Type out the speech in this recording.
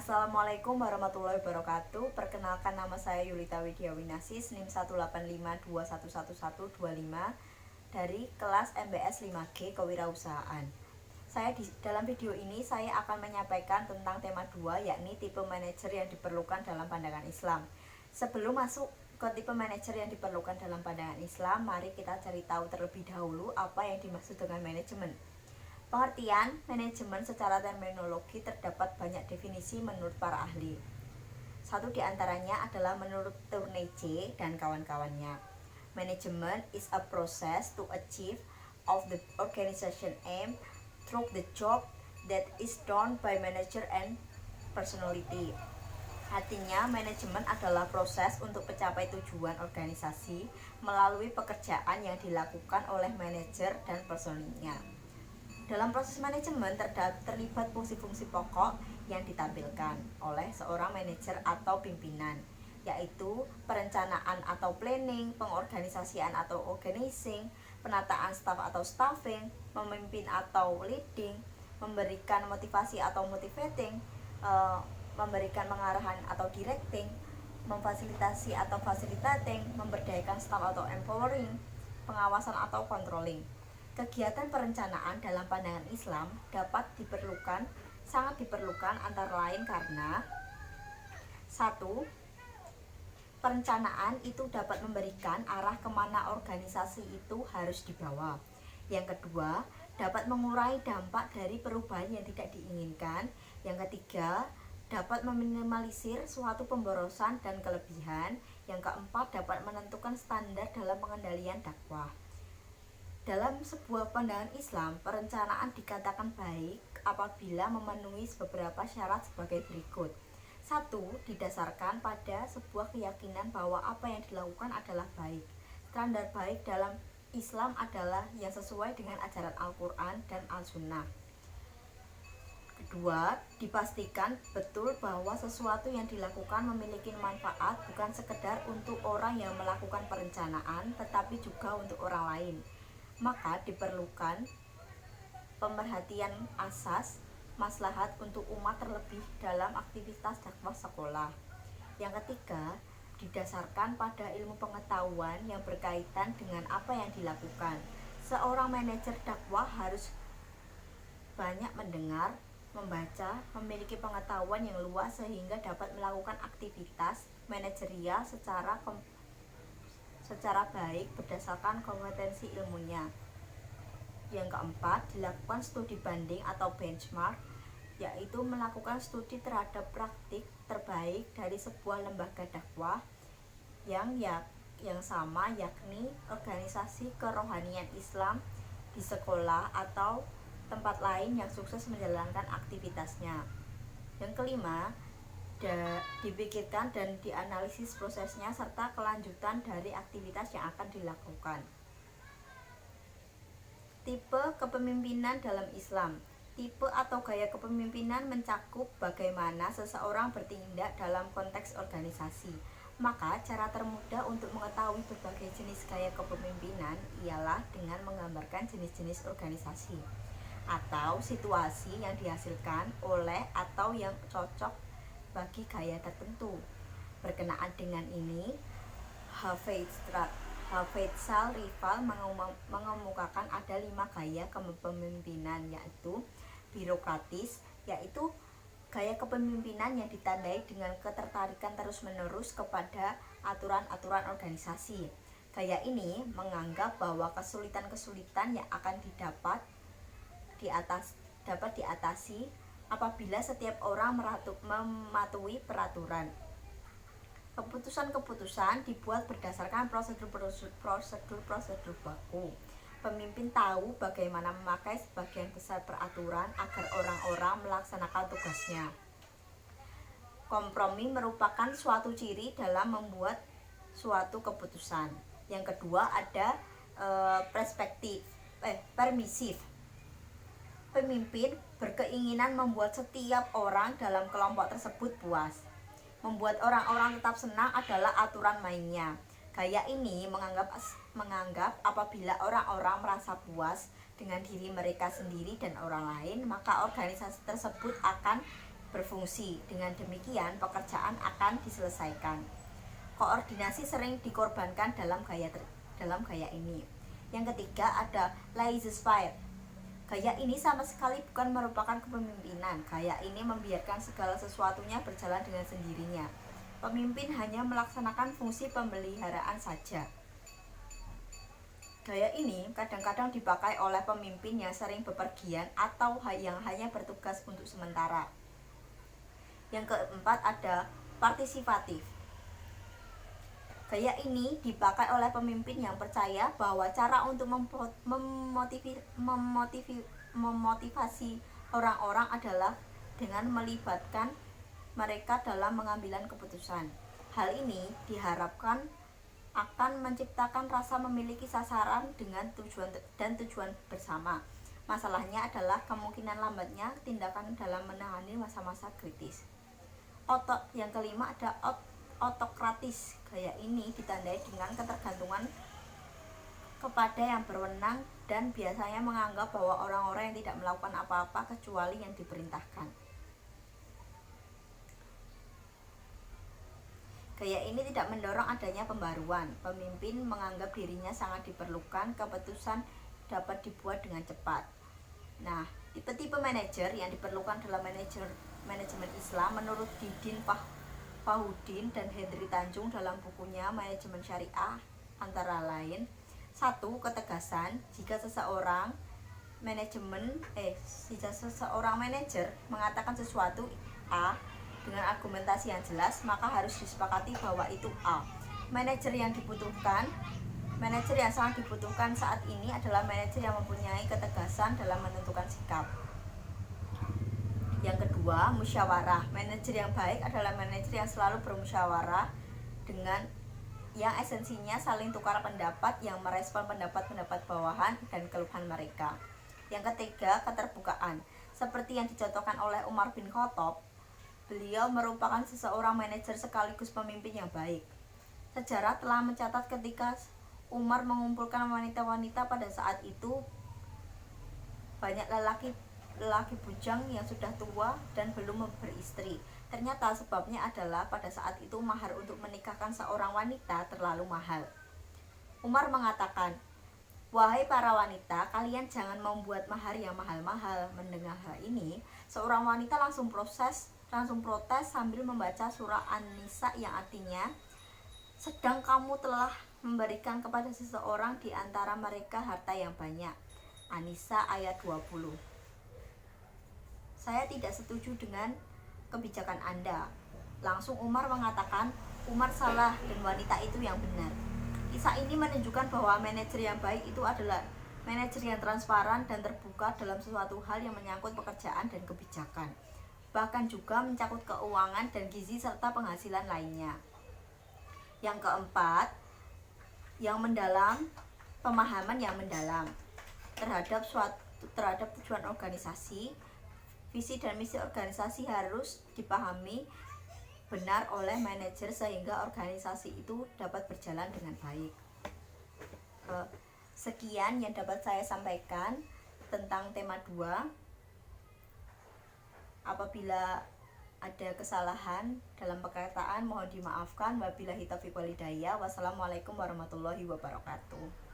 Assalamualaikum warahmatullahi wabarakatuh. Perkenalkan, nama saya Yulita Widiawinasih, NIM 185211125 dari kelas MBS 5G Kewirausahaan. Dalam video ini saya akan menyampaikan tentang tema 2, yakni tipe manajer yang diperlukan dalam pandangan Islam. Sebelum masuk ke tipe manajer yang diperlukan dalam pandangan Islam, mari kita cari tahu terlebih dahulu apa yang dimaksud dengan manajemen. Pengertian manajemen secara terminologi terdapat banyak definisi menurut para ahli. Satu di antaranya adalah menurut Tourneur dan kawan-kawannya. Management is a process to achieve of the organization aim through the job that is done by manager and personality. Artinya, manajemen adalah proses untuk mencapai tujuan organisasi melalui pekerjaan yang dilakukan oleh manajer dan personilnya. Dalam proses manajemen terlibat fungsi-fungsi pokok yang ditampilkan oleh seorang manajer atau pimpinan, yaitu perencanaan atau planning, pengorganisasian atau organizing, penataan staf atau staffing, memimpin atau leading, memberikan motivasi atau motivating, memberikan pengarahan atau directing, memfasilitasi atau facilitating, memberdayakan staf atau empowering, pengawasan atau controlling. Kegiatan perencanaan dalam pandangan Islam sangat diperlukan antara lain karena 1. Perencanaan itu dapat memberikan arah kemana organisasi itu harus dibawa. Yang kedua, dapat mengurangi dampak dari perubahan yang tidak diinginkan. Yang ketiga, dapat meminimalisir suatu pemborosan dan kelebihan. Yang keempat, dapat menentukan standar dalam pengendalian dakwah. Dalam sebuah pandangan Islam, perencanaan dikatakan baik apabila memenuhi beberapa syarat sebagai berikut. 1. Didasarkan pada sebuah keyakinan bahwa apa yang dilakukan adalah baik. Standar baik dalam Islam adalah yang sesuai dengan ajaran Al-Quran dan Al-Sunnah. Kedua, dipastikan betul bahwa sesuatu yang dilakukan memiliki manfaat bukan sekedar untuk orang yang melakukan perencanaan, tetapi juga untuk orang lain. Maka diperlukan pemerhatian asas maslahat untuk umat, terlebih dalam aktivitas dakwah sekolah. Yang ketiga, didasarkan pada ilmu pengetahuan yang berkaitan dengan apa yang dilakukan. Seorang manajer dakwah harus banyak mendengar, membaca, memiliki pengetahuan yang luas sehingga dapat melakukan aktivitas manajerial secara baik berdasarkan kompetensi ilmunya. Yang keempat, dilakukan studi banding atau benchmark, yaitu melakukan studi terhadap praktik terbaik dari sebuah lembaga dakwah yang sama, yakni organisasi kerohanian Islam di sekolah atau tempat lain yang sukses menjalankan aktivitasnya. Yang kelima, dipikirkan dan dianalisis prosesnya serta kelanjutan dari aktivitas yang akan dilakukan. Tipe kepemimpinan dalam Islam. Tipe atau gaya kepemimpinan mencakup bagaimana seseorang bertindak dalam konteks organisasi. Maka cara termudah untuk mengetahui berbagai jenis gaya kepemimpinan ialah dengan menggambarkan jenis-jenis organisasi atau situasi yang dihasilkan oleh atau yang cocok bagi gaya tertentu. Berkenaan dengan ini, Hafetzal Rival mengemukakan ada 5 gaya kepemimpinan, yaitu birokratis, yaitu gaya kepemimpinan yang ditandai dengan ketertarikan terus-menerus kepada aturan-aturan organisasi. Gaya ini menganggap bahwa kesulitan-kesulitan yang akan dapat diatasi apabila setiap orang mematuhi peraturan. Keputusan-keputusan dibuat berdasarkan prosedur baku. Pemimpin tahu bagaimana memakai sebagian besar peraturan agar orang-orang melaksanakan tugasnya. Kompromi merupakan suatu ciri dalam membuat suatu keputusan. Yang kedua ada permisif. Pemimpin berkeinginan membuat setiap orang dalam kelompok tersebut puas. Membuat orang-orang tetap senang adalah aturan mainnya. Gaya ini menganggap apabila orang-orang merasa puas dengan diri mereka sendiri dan orang lain, maka organisasi tersebut akan berfungsi. Dengan demikian, pekerjaan akan diselesaikan. Koordinasi sering dikorbankan dalam gaya ini. Yang ketiga ada laissez-faire. Gaya ini sama sekali bukan merupakan kepemimpinan. Gaya ini membiarkan segala sesuatunya berjalan dengan sendirinya. Pemimpin hanya melaksanakan fungsi pemeliharaan saja. Gaya ini kadang-kadang dipakai oleh pemimpin yang sering bepergian atau yang hanya bertugas untuk sementara. Yang keempat ada partisipatif. Gaya ini dipakai oleh pemimpin yang percaya bahwa cara untuk memotivasi orang-orang adalah dengan melibatkan mereka dalam pengambilan keputusan. Hal ini diharapkan akan menciptakan rasa memiliki sasaran dengan tujuan bersama. Masalahnya adalah kemungkinan lambatnya tindakan dalam menangani masa-masa kritis. Yang kelima ada autokratis. Gaya ini ditandai dengan ketergantungan kepada yang berwenang dan biasanya menganggap bahwa orang-orang yang tidak melakukan apa-apa kecuali yang diperintahkan. Gaya ini tidak mendorong adanya pembaruan. Pemimpin menganggap dirinya sangat diperlukan, keputusan dapat dibuat dengan cepat. Nah, tipe-tipe manajer yang diperlukan dalam manajemen Islam menurut Didin Fahudin dan Henry Tanjung dalam bukunya Manajemen Syariah antara lain: 1. Ketegasan. Jika seseorang manajer mengatakan sesuatu A dengan argumentasi yang jelas, maka harus disepakati bahwa itu A. Manajer yang sangat dibutuhkan saat ini adalah manajer yang mempunyai ketegasan dalam menentukan sikap. Yang kedua, musyawarah. Manajer yang baik adalah manajer yang selalu bermusyawarah dengan yang esensinya saling tukar pendapat, yang merespon pendapat-pendapat bawahan dan keluhan mereka. Yang ketiga, keterbukaan. Seperti yang dicontohkan oleh Umar bin Khattab, beliau merupakan seseorang manajer sekaligus pemimpin yang baik. Sejarah telah mencatat ketika Umar mengumpulkan wanita-wanita pada saat itu, banyak lelaki bujang yang sudah tua dan belum beristri. Ternyata sebabnya adalah pada saat itu mahar untuk menikahkan seorang wanita terlalu mahal. Umar mengatakan, "Wahai para wanita, kalian jangan membuat mahar yang mahal-mahal." Mendengar hal ini, seorang wanita langsung protes sambil membaca surah An-Nisa yang artinya, "Sedang kamu telah memberikan kepada seseorang di antara mereka harta yang banyak." An-Nisa ayat 20. "Saya tidak setuju dengan kebijakan Anda." Langsung Umar mengatakan, Umar salah dan wanita itu yang benar. Kisah ini menunjukkan bahwa manajer yang baik itu adalah manajer yang transparan dan terbuka dalam sesuatu hal yang menyangkut pekerjaan dan kebijakan, bahkan juga mencakup keuangan dan gizi serta penghasilan lainnya. Yang keempat, pemahaman yang mendalam terhadap tujuan organisasi. Visi dan misi organisasi harus dipahami benar oleh manajer sehingga organisasi itu dapat berjalan dengan baik. Sekian yang dapat saya sampaikan tentang tema 2. Apabila ada kesalahan dalam perkataan mohon dimaafkan. Wabillahi taufiq wal hidayah. Wassalamualaikum warahmatullahi wabarakatuh.